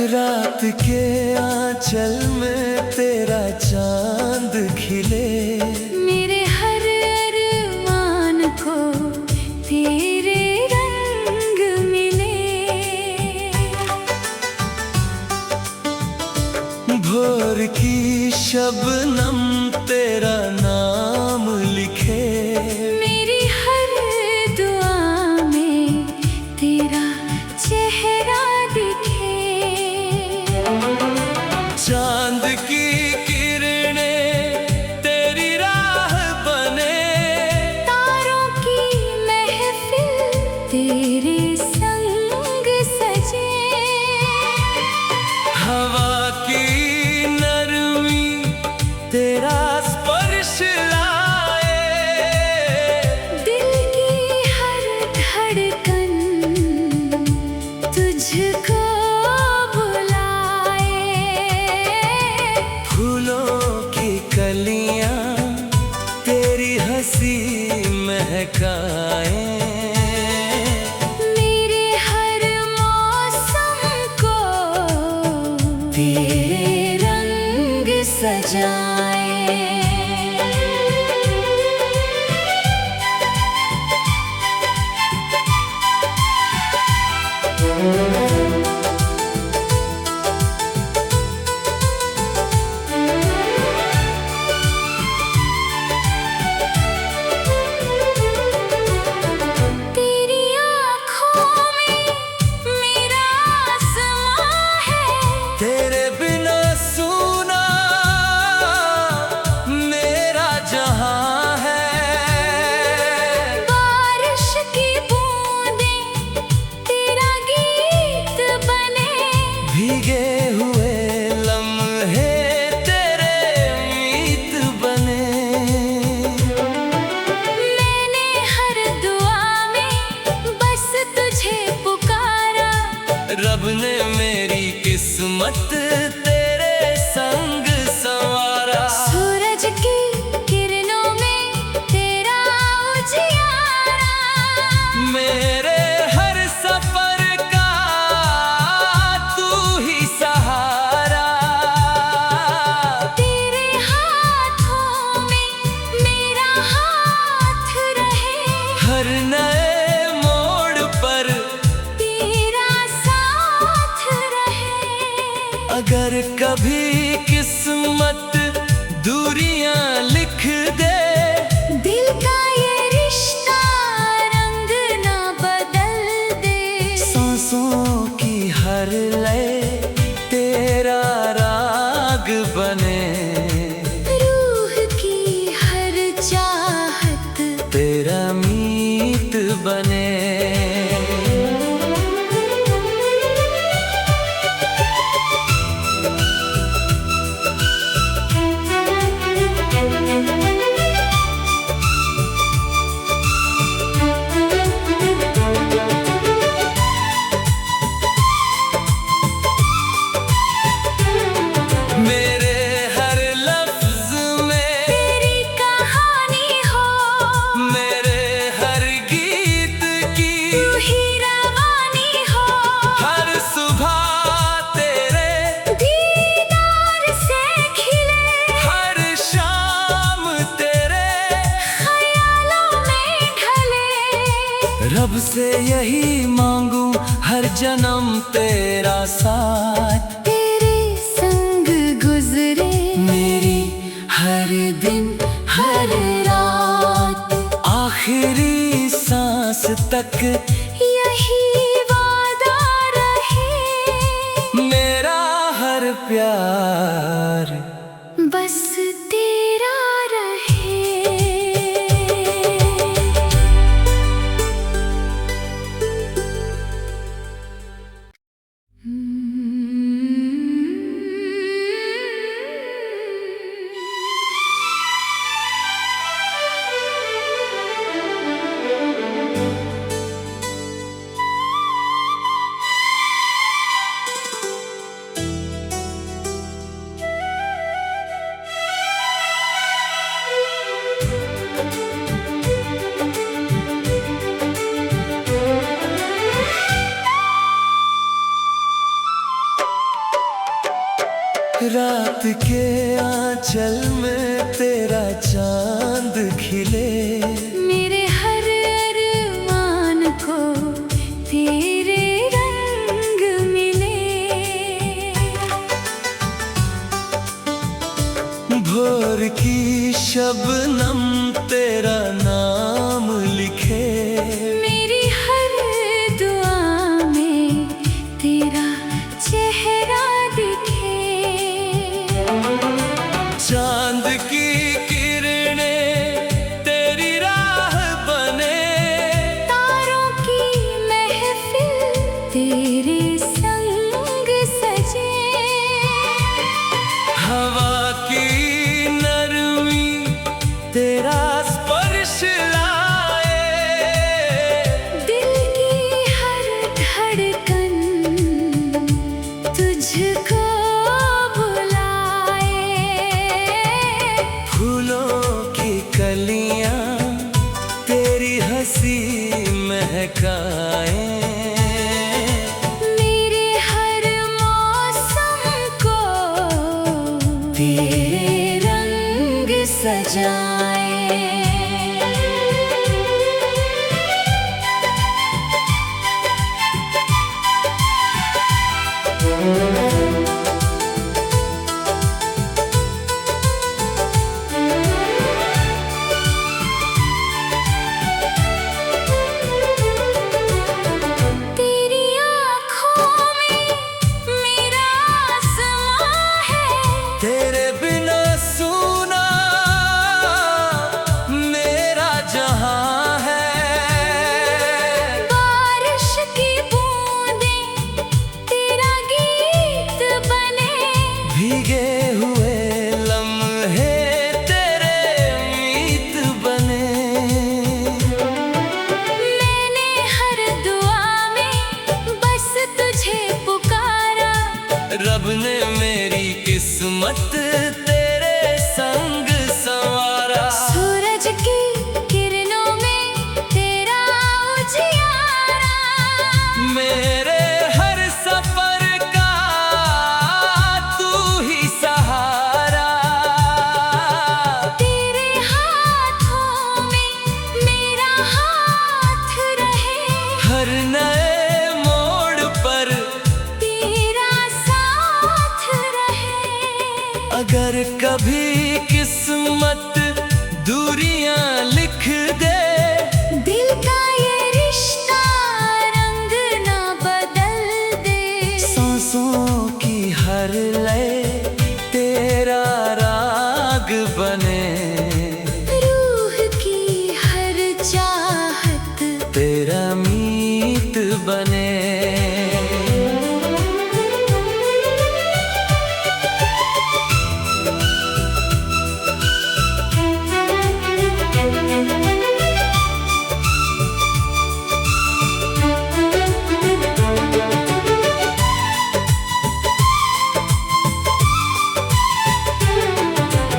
रात के आंचल में तेरा चांद खिले, मेरे हर अरमान को तेरे रंग मिले। भोर की शबनम तेरा नाम लिखे, मेरी हर दुआ में तेरा चेहरा दिखे। चांद की किरणें तेरी राह बने, तारों की महफिल तेरे संग सजे। हवा की नरमी तेरा स्पर्श लाए, दिल की हर धड़कन तुझको बुलाए। फूलों की कलियां तेरी हंसी महकाए, मेरे हर मौसम को तेरे रंग सजाए। तेरी आँखों में मेरा आसमां है, तेरे बिना सूना मेरा जहां है। बारिश की बूंदें तेरा गीत बने, भीगे हुए लम्हे तेरे मीत बने। मैंने हर दुआ में बस तुझे पुकारा, रब ने मेरी किस्मत तेरे संग संवारा। सूरज की किरणों में तेरा उजियारा, मेरे हर सफर का तू ही सहारा। तेरे हाथों में मेरा हाथ रहे, हर नए मोड़ पर तेरा साथ रहे। अगर कभी किस्मत दूरियां लिख दे, दिल का ये रिश्ता रंग ना बदल दे। सांसों की हर लय तेरा राग बने, रूह की हर चाहत तेरा मीत बने। मेरे हर लफ्ज में तेरी कहानी हो, मेरे हर गीत की तू ही रवानी हो। हर सुबह तेरे दीदार से खिले, हर शाम तेरे ख्यालों में ढले। रब से यही मांगू हर जन्म तेरा साथ, तेरे संग गुजरे मेरी हर दिन हर रात। आखिरी सांस तक यही वादा रहे, मेरा हर प्यार बस तेरा रहे। रात के आंचल में तेरा चांद खिले, मेरे हर अरमान को तेरे रंग मिले। भोर की शबनम तेरा नाम लिखे, मेरी हर दुआ में तेरा चेहरा दिखे। चांद की किरणें तेरी राह बने, तारों की महफिल तेरे संग सजे। हवा की नरमी तेरा स्पर्श लाए, दिल की हर धड़कन तुझको बुलाए। फूलों की कलियां तेरी हंसी महकाए, मेरे हर मौसम को तेरे रंग सजाए। तेरी आँखों में मेरा आसमां है, तेरे बिना सूना मेरा जहां है। बारिश की बूंदें तेरा गीत बने, भीगे हुए लम्हे तेरे मीत बने। मैंने हर दुआ में बस तुझे पुकारा, रब ने मेरी किस्मत तेरे संग संवारा। सूरज की किरणों में तेरा उजियारा। मेरे हर सफर का तू ही सहारा, तेरे हाथों में मेरा हाथ रहे, हर नए मोड़ पर तेरा साथ रहे। अगर कभी किस्मत दूरियां लिख दे, दिल का ये रिश्ता रंग ना बदल दे। सांसों की हर लय तेरा राग बने, रूह की हर चाहत तेरा मीत बने।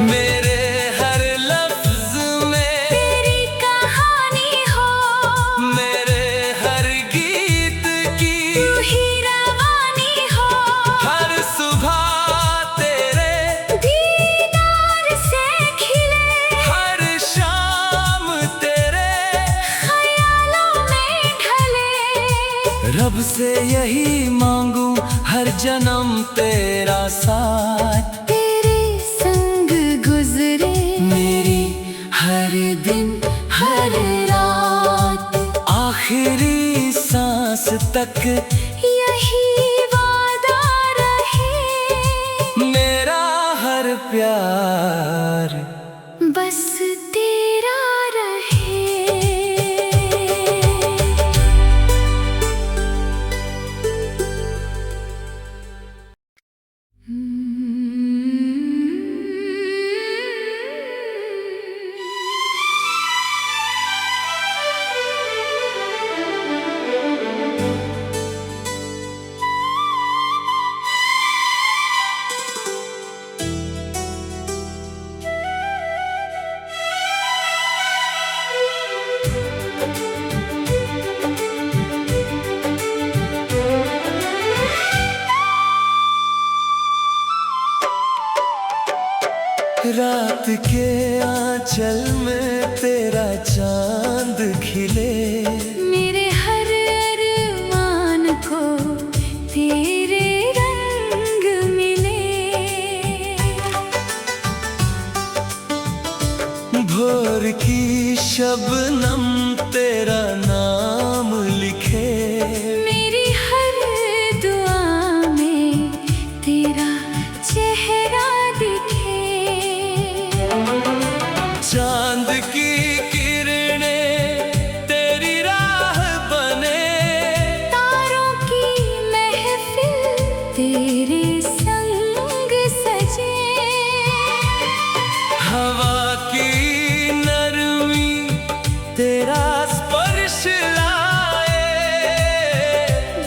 मेरे हर लफ्ज में तेरी कहानी हो, मेरे हर गीत की तू ही रवानी हो। हर सुबह तेरे दीदार से खिले, हर शाम तेरे ख्यालों में ढले। रब से यही मांगू हर जन्म तेरा साथ, तेरे संग गुजरे मेरी हर दिन हर रात। आखिरी सांस तक यही वादा रहे, मेरा हर प्यार बस तेरा रहे। रात के आंचल में तेरा चांद खिले, मेरे हर अरमान को तेरे रंग मिले। भोर की शबनम तेरा नाम लिखे, मेरी हर दुआ में तेरा चेहरा दिखे। चांद की किरणें तेरी राह बने, तारों की महफिल तेरे संग सजे। हवा की नरमी तेरा स्पर्श लाए,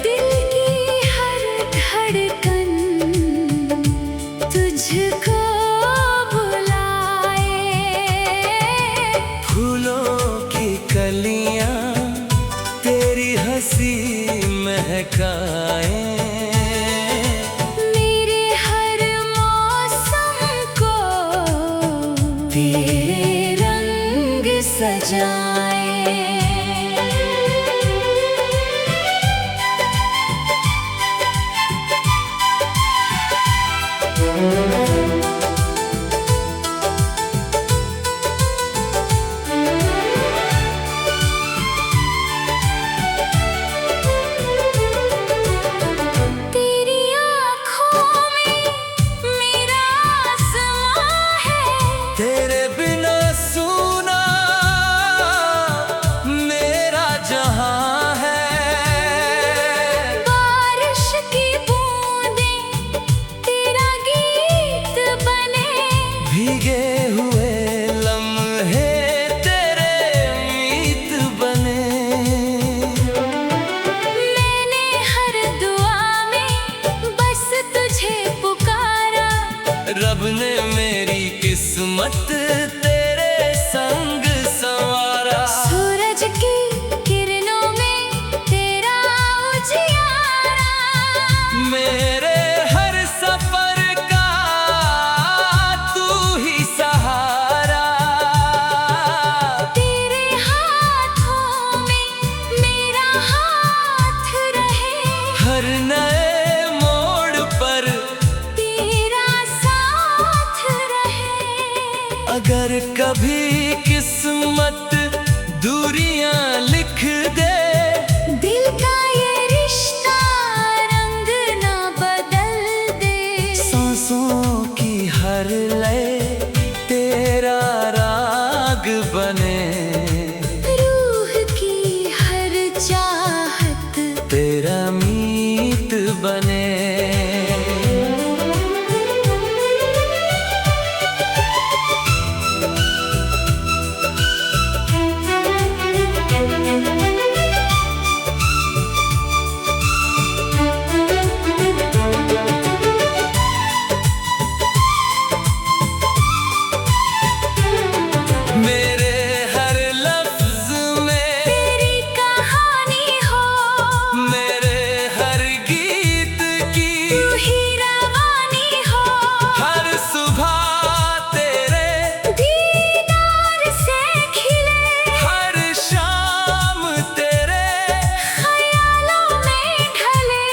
दिल की हर धड़कन तुझको बुलाए। फूलों की कलियां तेरी हंसी महकाए, मेरे हर मौसम को तेरे रंग सजाए। तेरी आँखों में मेरा आसमां है, तेरे बिना सूना मेरा जहां है। बारिश की बूंदें तेरा गीत बने, भीगे हुए लम्हे तेरे मीत बने। मैंने हर दुआ में बस तुझे पुकारा, रब ने मेरी किस्मत तेरे संग संवारा। सूरज की किरणों में तेरा उजियारा, मेरे हर सफर का तू ही सहारा। तेरे हाथों में मेरा हाथ रहे, हर नए मोड़ पर तेरा साथ रहे। अगर कभी किस्मत दूरियां लिख दे, दिल का ये रिश्ता रंग ना बदल दे। सांसों की हर लय तेरा राग बने, रूह की हर चाहत तेरा मीत बने। मेरे हर लफ्ज में तेरी कहानी हो, मेरे हर गीत की तू ही रवानी हो। हर सुबह तेरे दीदार से खिले, हर शाम तेरे ख्यालों में ढले।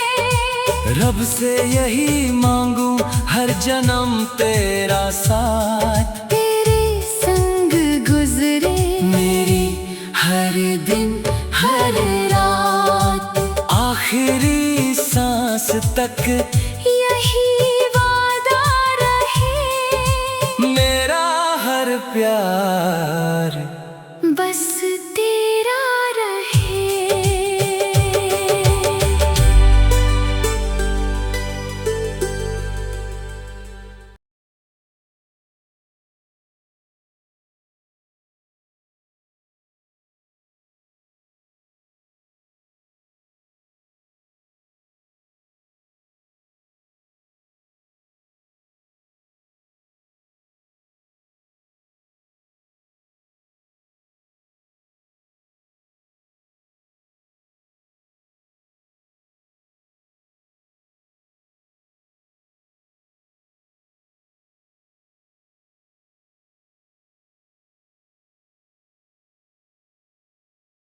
रब से यही मांगू हर जन्म तेरा साथ, तेरे संग गुजरे मेरी हर दिन हर रात। आखिरी सांस तक